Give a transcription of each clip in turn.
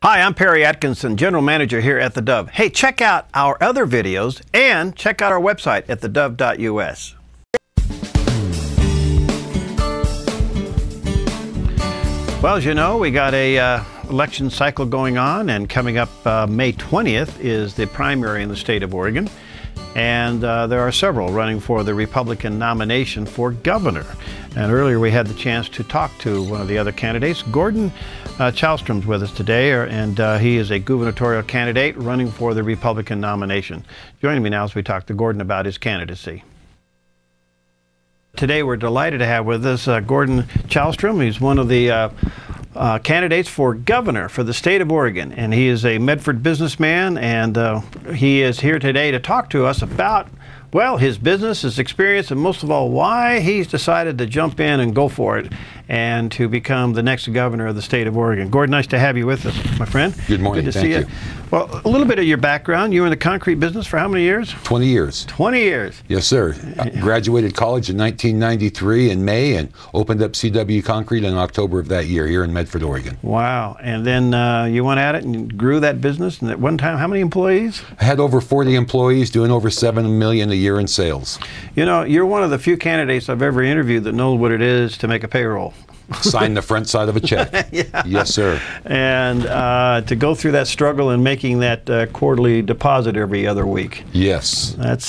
Hi, I'm Perry Atkinson, General Manager here at theDove. Hey, check out our other videos and check out our website at thedove.us. Well, as you know, we got a election cycle going on, and coming up May 20th is the primary in the state of Oregon. And there are several running for the Republican nomination for governor. And earlier we had the chance to talk to one of the other candidates. Gordon Challstrom's with us today, and he is a gubernatorial candidate running for the Republican nomination. Joining me now as we talk to Gordon about his candidacy. Today we're delighted to have with us Gordon Challstrom. He's one of the candidates for governor for the state of Oregon, and he is a Medford businessman, and he is here today to talk to us about, well, his business, his experience, and most of all, why he's decided to jump in and go for it and to become the next governor of the state of Oregon. Gordon, nice to have you with us, my friend. Good morning. Good to see you. Well, a little bit of your background. You were in the concrete business for how many years? 20 years. 20 years. Yes, sir. I graduated college in 1993 in May and opened up CW Concrete in October of that year here in Medford, Oregon. Wow. And then you went at it and grew that business. And at one time, how many employees? I had over 40 employees doing over $7 million a year in sales. You know, you're one of the few candidates I've ever interviewed that knows what it is to make a payroll. Sign the front side of a check. Yeah. Yes, sir. And to go through that struggle and making that quarterly deposit every other week. Yes. That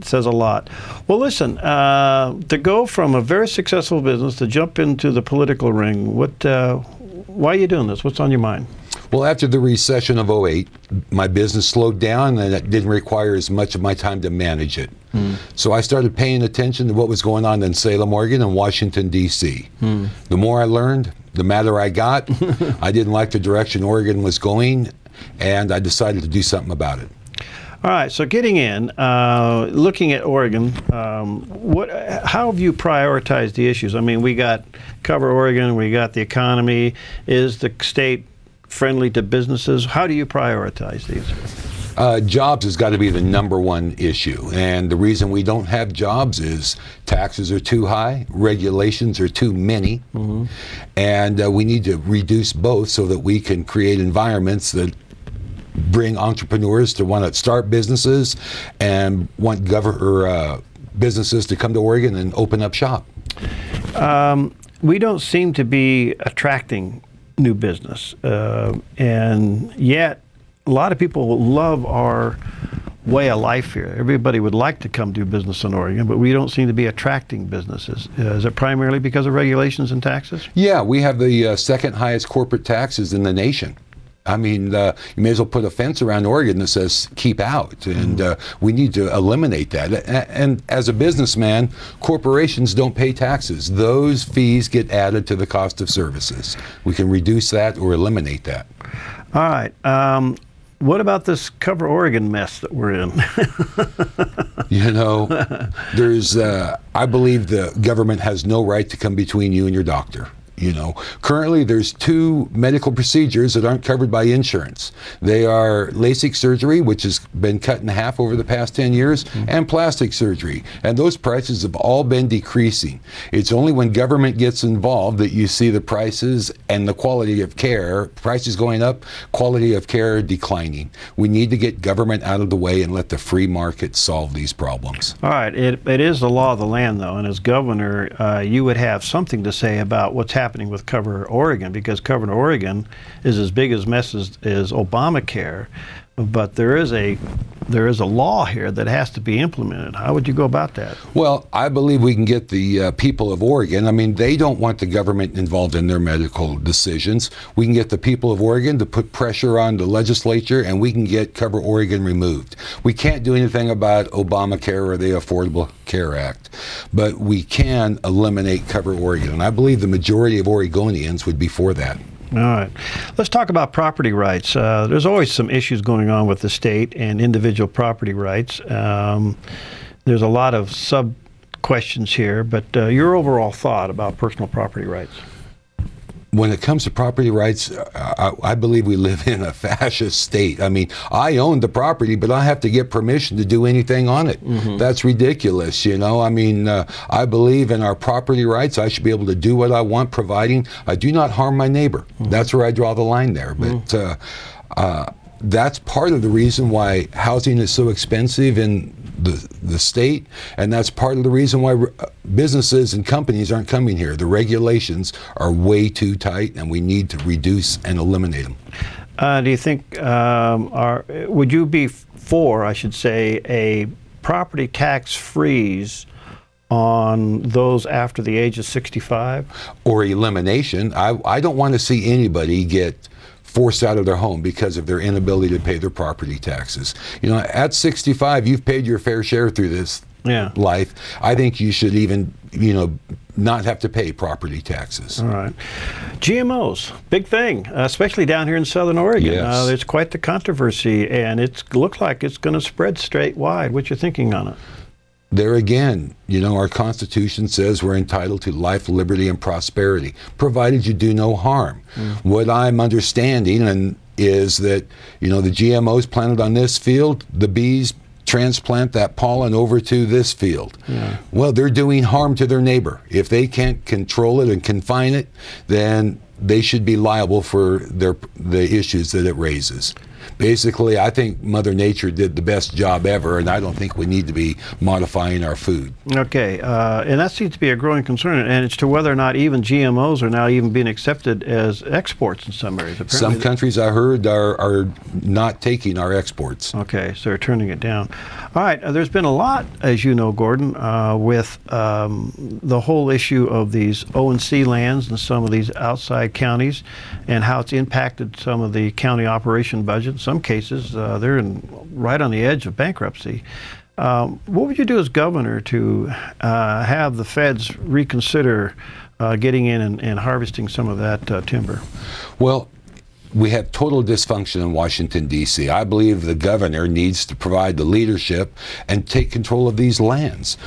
says a lot. Well, listen, to go from a very successful business to jump into the political ring, why are you doing this? What's on your mind? Well, after the recession of '08, my business slowed down, and it didn't require as much of my time to manage it. So I started paying attention to what was going on in Salem, Oregon, and Washington, D.C. The more I learned, the madder I got. I didn't like the direction Oregon was going, and I decided to do something about it. All right, so getting in, looking at Oregon, how have you prioritized the issues? I mean, we got Cover Oregon, we got the economy. Is the state friendly to businesses? How do you prioritize these? Jobs has got to be the #1 issue, and the reason we don't have jobs is taxes are too high, regulations are too many, and we need to reduce both so that we can create environments that bring entrepreneurs to want to start businesses and want businesses to come to Oregon and open up shop. We don't seem to be attracting new business, and yet a lot of people love our way of life here. Everybody would like to come do business in Oregon, but we don't seem to be attracting businesses. Is it primarily because of regulations and taxes? Yeah, we have the second highest corporate taxes in the nation. I mean, you may as well put a fence around Oregon that says keep out, and we need to eliminate that. And as a businessman, corporations don't pay taxes. Those fees get added to the cost of services. We can reduce that or eliminate that. All right. What about this Cover Oregon mess that we're in? You know, I believe the government has no right to come between you and your doctor. You know, currently there's 2 medical procedures that aren't covered by insurance. They are LASIK surgery, which has been cut in half over the past 10 years, and plastic surgery. And those prices have all been decreasing. It's only when government gets involved that you see the prices and the quality of care, prices going up, quality of care declining. We need to get government out of the way and let the free market solve these problems. All right, it is the law of the land, though, and as governor, you would have something to say about what's happening with Cover Oregon, because Cover Oregon is as big a mess as Obamacare, but there is a law here that has to be implemented. How would you go about that? Well, I believe we can get the people of Oregon. I mean, they don't want the government involved in their medical decisions. We can get the people of Oregon to put pressure on the legislature, and we can get Cover Oregon removed. We can't do anything about Obamacare or the Affordable Care Act, but we can eliminate Cover Oregon, and I believe the majority of Oregonians would be for that. All right. Let's talk about property rights. There's always some issues going on with the state and individual property rights. There's a lot of sub-questions here, but your overall thought about personal property rights. when it comes to property rights, I believe we live in a fascist state. I mean, I own the property, but I have to get permission to do anything on it. That's ridiculous, you know. I mean, I believe in our property rights. I should be able to do what I want, providing I do not harm my neighbor. That's where I draw the line there. But that's part of the reason why housing is so expensive in the state, and that's part of the reason why businesses and companies aren't coming here. The regulations are way too tight, and we need to reduce and eliminate them. Do you think, would you be for, I should say, a property tax freeze on those after the age of 65? Or elimination. I don't want to see anybody get forced out of their home because of their inability to pay their property taxes. You know, at 65, you've paid your fair share through this life. I think you should even, you know, not have to pay property taxes. All right. GMOs, big thing, especially down here in Southern Oregon. Yes. There's quite the controversy, and it looks like it's going to spread statewide. What's your thinking on it? There again, you know, our Constitution says we're entitled to life, liberty, and prosperity, provided you do no harm. What I'm understanding is that, you know, the GMOs planted on this field, the bees transplant that pollen over to this field. Well, they're doing harm to their neighbor. If they can't control it and confine it, then they should be liable for the issues that it raises. Basically, I think Mother Nature did the best job ever, and I don't think we need to be modifying our food. Okay, and that seems to be a growing concern, and it's to whether or not even GMOs are now even being accepted as exports in some areas. Apparently some countries, I heard, are not taking our exports. Okay, so they're turning it down. All right, there's been a lot, as you know, Gordon, with the whole issue of these O&C lands in some of these outside counties and how it's impacted some of the county operation budget. In some cases, they're right on the edge of bankruptcy. What would you do as governor to have the feds reconsider getting in and harvesting some of that timber? Well, we have total dysfunction in Washington, D.C. I believe the governor needs to provide the leadership and take control of these lands.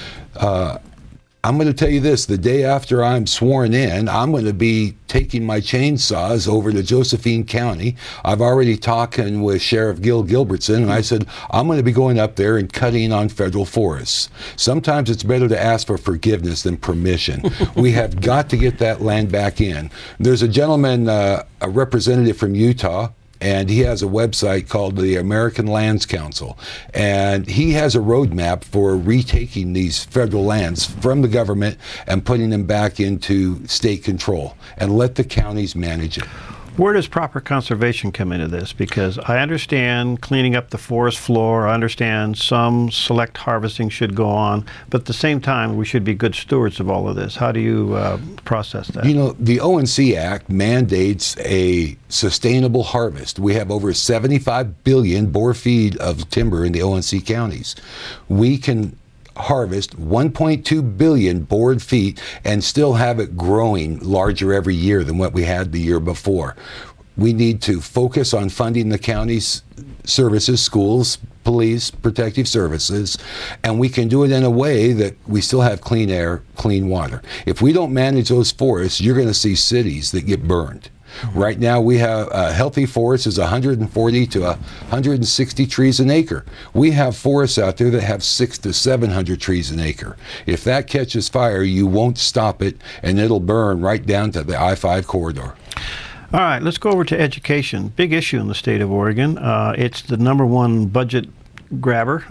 I'm going to tell you this, the day after I'm sworn in, I'm going to be taking my chainsaws over to Josephine County. I've already talking with Sheriff Gil Gilbertson, and I said, I'm going to be going up there and cutting on federal forests. Sometimes it's better to ask for forgiveness than permission. We have got to get that land back in. There's a gentleman, a representative from Utah, and he has a website called the American Lands Council, and he has a roadmap for retaking these federal lands from the government and putting them back into state control, and let the counties manage it. Where does proper conservation come into this? Because I understand cleaning up the forest floor, I understand some select harvesting should go on, but at the same time, we should be good stewards of all of this. How do you process that? You know, the O&C Act mandates a sustainable harvest. We have over 75 billion board feet of timber in the O&C counties. We can harvest 1.2 billion board feet and still have it growing larger every year than what we had the year before. We need to focus on funding the county's services, schools, police, protective services, and we can do it in a way that we still have clean air, clean water. If we don't manage those forests, you're going to see cities that get burned. Right now, we have a healthy forest is 140 to 160 trees an acre. We have forests out there that have 600 to 700 trees an acre. If that catches fire, you won't stop it, and it'll burn right down to the I-5 corridor. All right, let's go over to education. Big issue in the state of Oregon. It's the #1 budget grabber.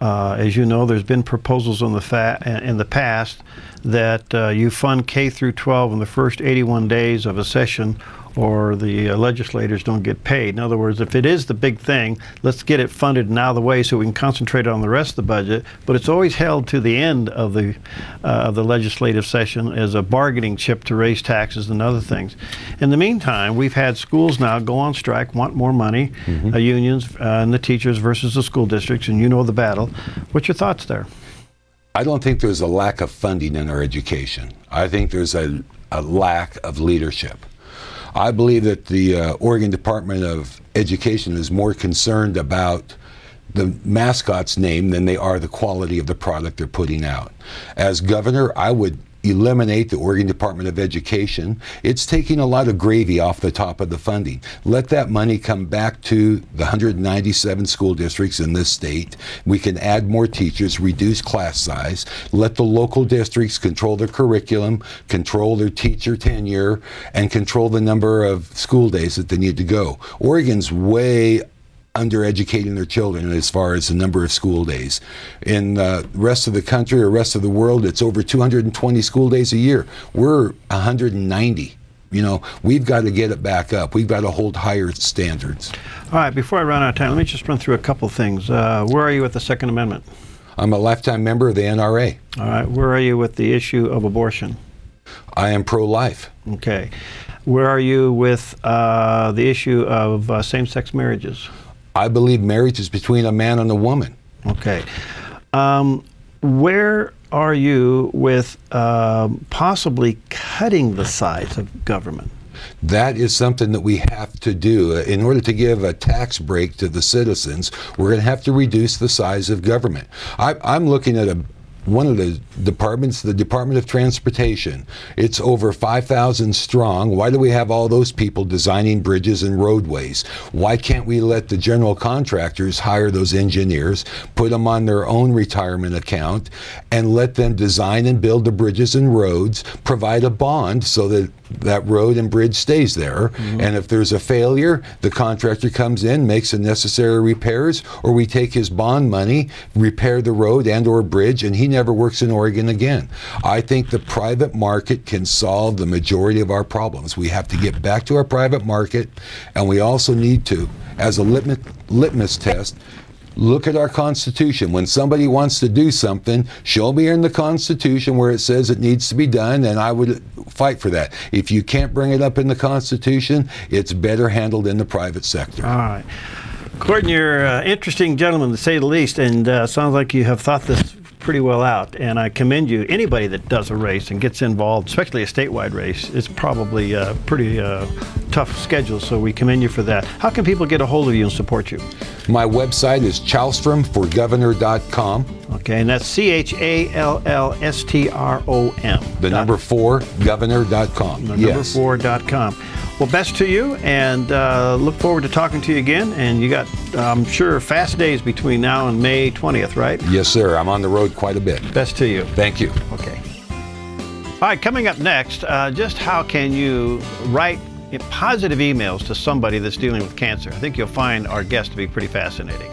As you know, there's been proposals in the past that you fund K through 12 in the first 81 days of a session, or the legislators don't get paid. In other words, if it is the big thing, let's get it funded and out of the way so we can concentrate on the rest of the budget. But it's always held to the end of the legislative session as a bargaining chip to raise taxes and other things. In the meantime, we've had schools now go on strike, want more money, unions and the teachers versus the school districts, and you know the battle. What's your thoughts there? I don't think there's a lack of funding in our education. I think there's a lack of leadership. I believe that the Oregon Department of Education is more concerned about the mascot's name than they are the quality of the product they're putting out. As governor, I would eliminate the Oregon Department of Education. It's taking a lot of gravy off the top of the funding. Let that money come back to the 197 school districts in this state. We can add more teachers, reduce class size, let the local districts control their curriculum, control their teacher tenure, and control the number of school days that they need to go. Oregon's way undereducating their children as far as the number of school days. In the rest of the country or rest of the world, it's over 220 school days a year. We're 190. You know, we've got to get it back up. We've got to hold higher standards. All right, before I run out of time, let me just run through a couple things. Where are you with the Second Amendment? I'm a lifetime member of the NRA. All right, where are you with the issue of abortion? I am pro-life. Okay. Where are you with the issue of same-sex marriages? I believe marriage is between a man and a woman. Okay. Where are you with possibly cutting the size of government? That is something that we have to do. In order to give a tax break to the citizens, we're going to have to reduce the size of government. I'm looking at one of the departments, the Department of Transportation. It's over 5,000 strong. Why do we have all those people designing bridges and roadways? Why can't we let the general contractors hire those engineers, put them on their own retirement account, and let them design and build the bridges and roads, provide a bond so that that road and bridge stays there. Mm-hmm. And if there's a failure, the contractor comes in, makes the necessary repairs, or we take his bond money, repair the road and or bridge, and he never works in Oregon again. I think the private market can solve the majority of our problems. We have to get back to our private market, and we also need to, as a litmus test, look at our Constitution. When somebody wants to do something, show me in the Constitution where it says it needs to be done, and I would fight for that. If you can't bring it up in the Constitution, it's better handled in the private sector. All right. Gordon, you're an interesting gentleman, to say the least, and sounds like you have thought this pretty well out, and I commend you. Anybody that does a race and gets involved, especially a statewide race, it's probably a pretty tough schedule, so we commend you for that. How can people get a hold of you and support you? My website is challstromforgovernor.com. Okay, and that's CHALLSTROM. The number 4, governor.com. The number 4.com. Well, best to you, and look forward to talking to you again. And you got, I'm sure, fast days between now and May 20th, right? Yes, sir. I'm on the road quite a bit. Best to you. Thank you. Okay. All right, coming up next, just how can you write positive emails to somebody that's dealing with cancer? I think you'll find our guest to be pretty fascinating.